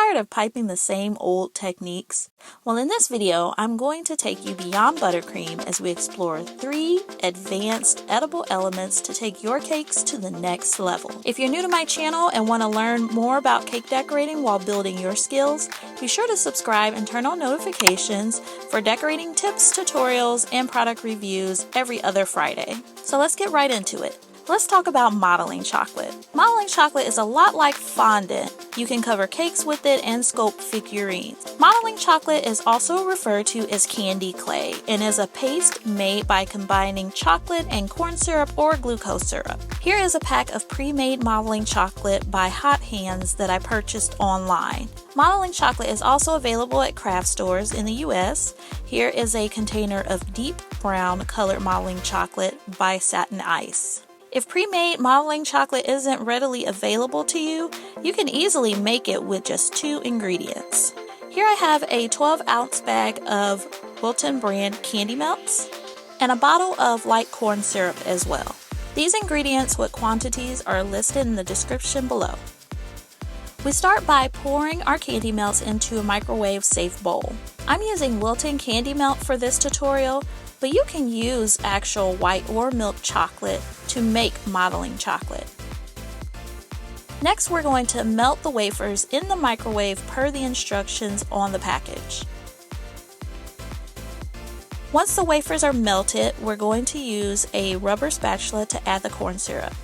tired of piping the same old techniques? Well, in this video, I'm going to take you beyond buttercream as we explore 3 advanced edible elements to take your cakes to the next level. If you're new to my channel and want to learn more about cake decorating while building your skills, be sure to subscribe and turn on notifications for decorating tips, tutorials, and product reviews every other Friday. So let's get right into it. Let's talk about modeling chocolate. Modeling chocolate is a lot like fondant. You can cover cakes with it and sculpt figurines. Modeling chocolate is also referred to as candy clay and is a paste made by combining chocolate and corn syrup or glucose syrup. Here is a pack of pre-made modeling chocolate by Hot Hands that I purchased online. Modeling chocolate is also available at craft stores in the US. Here is a container of deep brown colored modeling chocolate by Satin Ice. If pre-made modeling chocolate isn't readily available to you, you can easily make it with just 2 ingredients. Here I have a 12-ounce bag of Wilton brand Candy Melts and a bottle of light corn syrup as well. These ingredients with quantities are listed in the description below. We start by pouring our candy melts into a microwave-safe bowl. I'm using Wilton Candy Melt for this tutorial, but you can use actual white or milk chocolate to make modeling chocolate. Next, we're going to melt the wafers in the microwave per the instructions on the package. Once the wafers are melted, we're going to use a rubber spatula to add the corn syrup.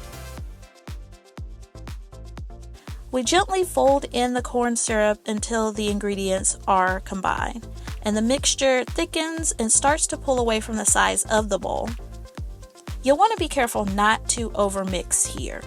We gently fold in the corn syrup until the ingredients are combined, and the mixture thickens and starts to pull away from the sides of the bowl. You'll want to be careful not to overmix here.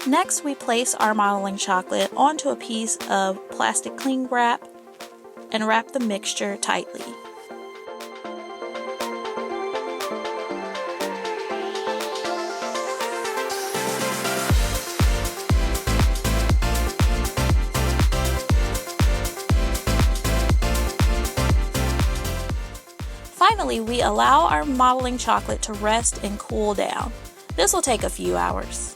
Next, we place our modeling chocolate onto a piece of plastic cling wrap and wrap the mixture tightly. Finally, we allow our modeling chocolate to rest and cool down. This will take a few hours.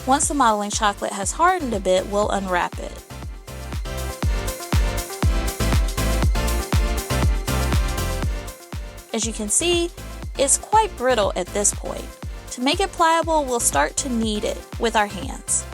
Once the modeling chocolate has hardened a bit, we'll unwrap it. As you can see, it's quite brittle at this point. To make it pliable, we'll start to knead it with our hands.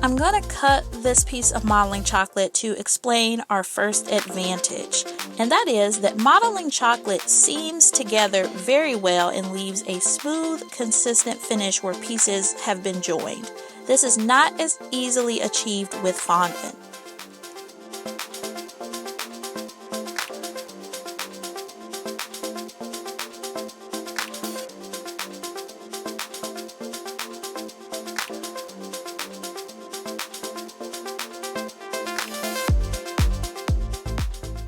I'm going to cut this piece of modeling chocolate to explain our first advantage, and that is that modeling chocolate seams together very well and leaves a smooth, consistent finish where pieces have been joined. This is not as easily achieved with fondant.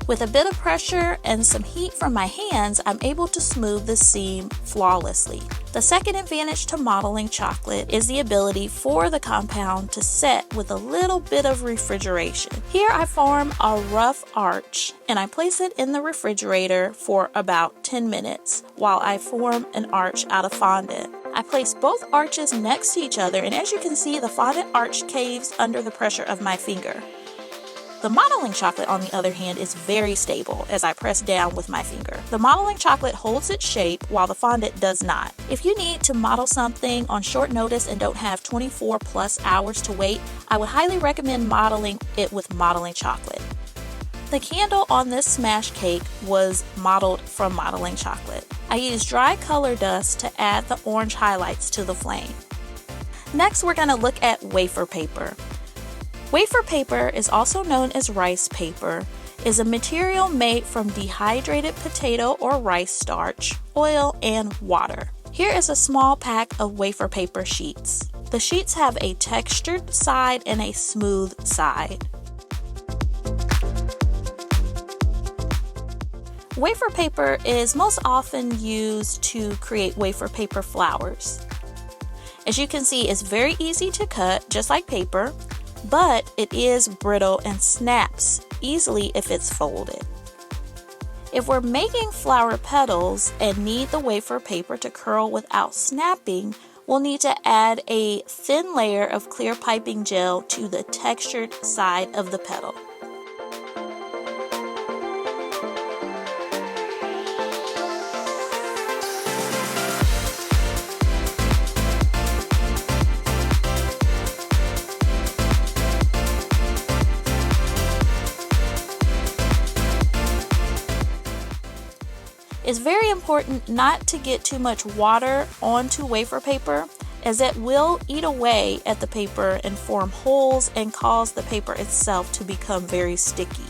With a bit of pressure and some heat from my hands, I'm able to smooth the seam flawlessly. The second advantage to modeling chocolate is the ability for the compound to set with a little bit of refrigeration. Here I form a rough arch and I place it in the refrigerator for about 10 minutes while I form an arch out of fondant. I place both arches next to each other, and as you can see, the fondant arch caves under the pressure of my finger. The modeling chocolate, on the other hand, is very stable as I press down with my finger. The modeling chocolate holds its shape while the fondant does not. If you need to model something on short notice and don't have 24+ hours to wait, I would highly recommend modeling it with modeling chocolate. The candle on this smash cake was modeled from modeling chocolate. I used dry color dust to add the orange highlights to the flame. Next, we're going to look at wafer paper. Wafer paper is also known as rice paper, is a material made from dehydrated potato or rice starch, oil, and water. Here is a small pack of wafer paper sheets. The sheets have a textured side and a smooth side. Wafer paper is most often used to create wafer paper flowers. As you can see, it's very easy to cut, just like paper, but it is brittle and snaps easily if it's folded. If we're making flower petals and need the wafer paper to curl without snapping, we'll need to add a thin layer of clear piping gel to the textured side of the petal. It's very important not to get too much water onto wafer paper, as it will eat away at the paper and form holes and cause the paper itself to become very sticky.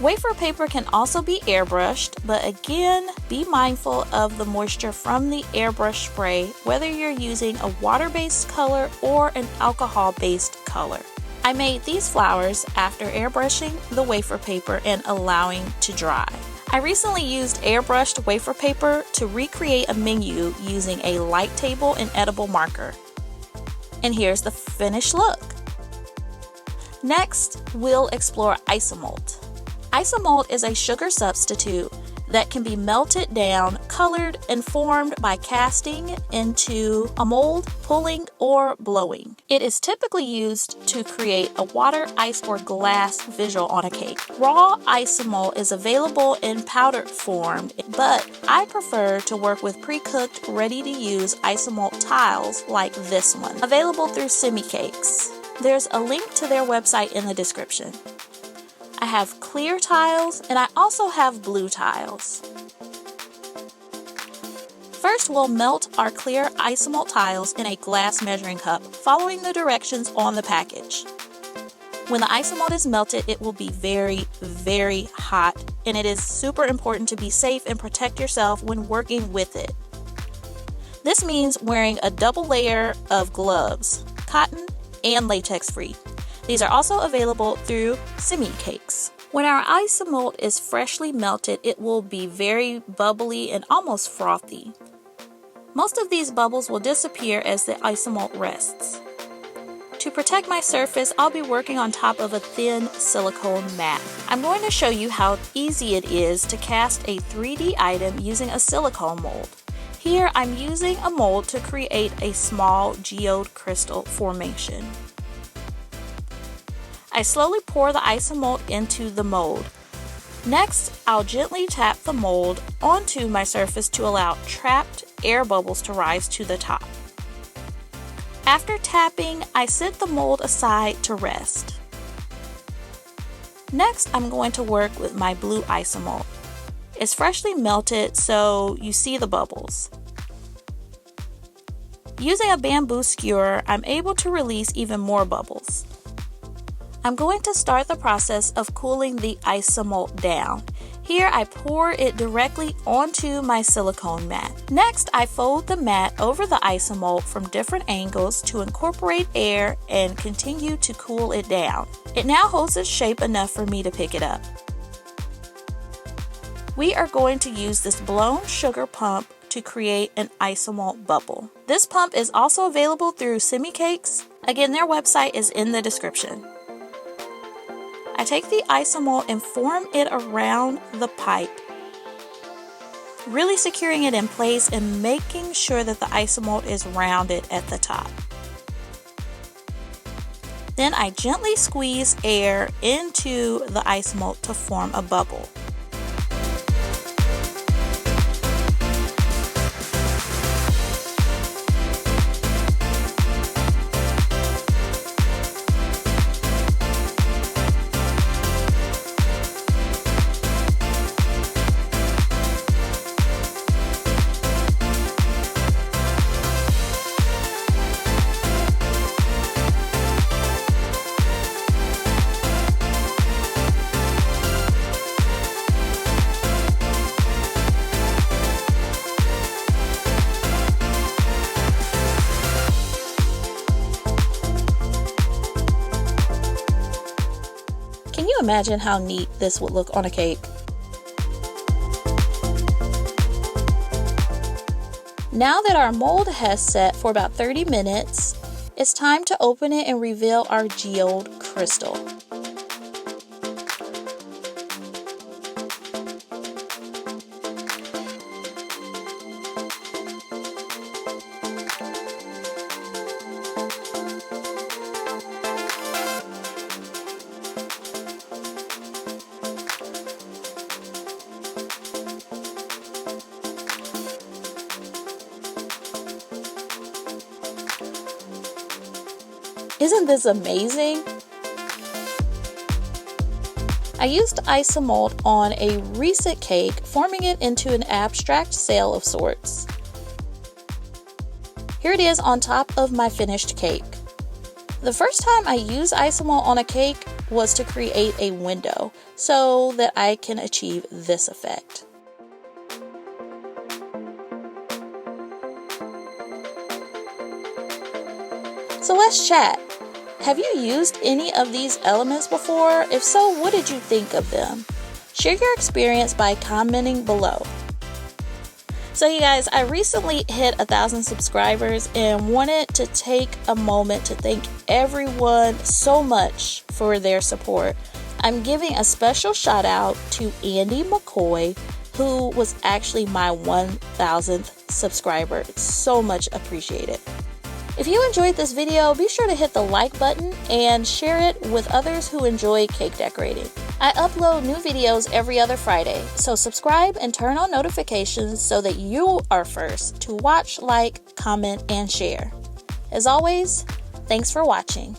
Wafer paper can also be airbrushed, but again, be mindful of the moisture from the airbrush spray, whether you're using a water-based color or an alcohol-based color. I made these flowers after airbrushing the wafer paper and allowing to dry. I recently used airbrushed wafer paper to recreate a menu using a light table and edible marker. And here's the finished look. Next, we'll explore Isomalt. Isomalt is a sugar substitute that can be melted down, colored, and formed by casting into a mold, pulling, or blowing. It is typically used to create a water, ice, or glass visual on a cake. Raw Isomalt is available in powdered form, but I prefer to work with pre-cooked, ready-to-use Isomalt tiles like this one, available through Semi Cakes. There's a link to their website in the description. I have clear tiles and I also have blue tiles. First, we'll melt our clear Isomalt tiles in a glass measuring cup, following the directions on the package. When the Isomalt is melted, it will be very, very hot, and it is super important to be safe and protect yourself when working with it. This means wearing a double layer of gloves, cotton and latex free. These are also available through Semi Cakes. When our Isomalt is freshly melted, it will be very bubbly and almost frothy. Most of these bubbles will disappear as the Isomalt rests. To protect my surface, I'll be working on top of a thin silicone mat. I'm going to show you how easy it is to cast a 3D item using a silicone mold. Here, I'm using a mold to create a small geode crystal formation. I slowly pour the Isomalt into the mold. Next, I'll gently tap the mold onto my surface to allow trapped air bubbles to rise to the top. After tapping, I set the mold aside to rest. Next, I'm going to work with my blue Isomalt. It's freshly melted, so you see the bubbles. Using a bamboo skewer, I'm able to release even more bubbles. I'm going to start the process of cooling the Isomalt down. Here I pour it directly onto my silicone mat. Next, I fold the mat over the Isomalt from different angles to incorporate air and continue to cool it down. It now holds its shape enough for me to pick it up. We are going to use this blown sugar pump to create an Isomalt bubble. This pump is also available through Semi Cakes. Again, their website is in the description. I take the Isomalt and form it around the pipe, really securing it in place and making sure that the Isomalt is rounded at the top. Then I gently squeeze air into the Isomalt to form a bubble. you imagine how neat this would look on a cake? Now that our mold has set for about 30 minutes, it's time to open it and reveal our geode crystal. Isn't this amazing? I used Isomalt on a recent cake, forming it into an abstract sail of sorts. Here it is on top of my finished cake. The first time I used Isomalt on a cake was to create a window so that I can achieve this effect. So let's chat. Have you used any of these elements before? If so, what did you think of them? Share your experience by commenting below. So you guys, I recently hit 1,000 subscribers and wanted to take a moment to thank everyone so much for their support. I'm giving a special shout out to Andy McCoy, who was actually my 1,000th subscriber. It's so much appreciated. If you enjoyed this video, be sure to hit the like button and share it with others who enjoy cake decorating. I upload new videos every other Friday, so subscribe and turn on notifications so that you are first to watch, like, comment, and share. As always, thanks for watching.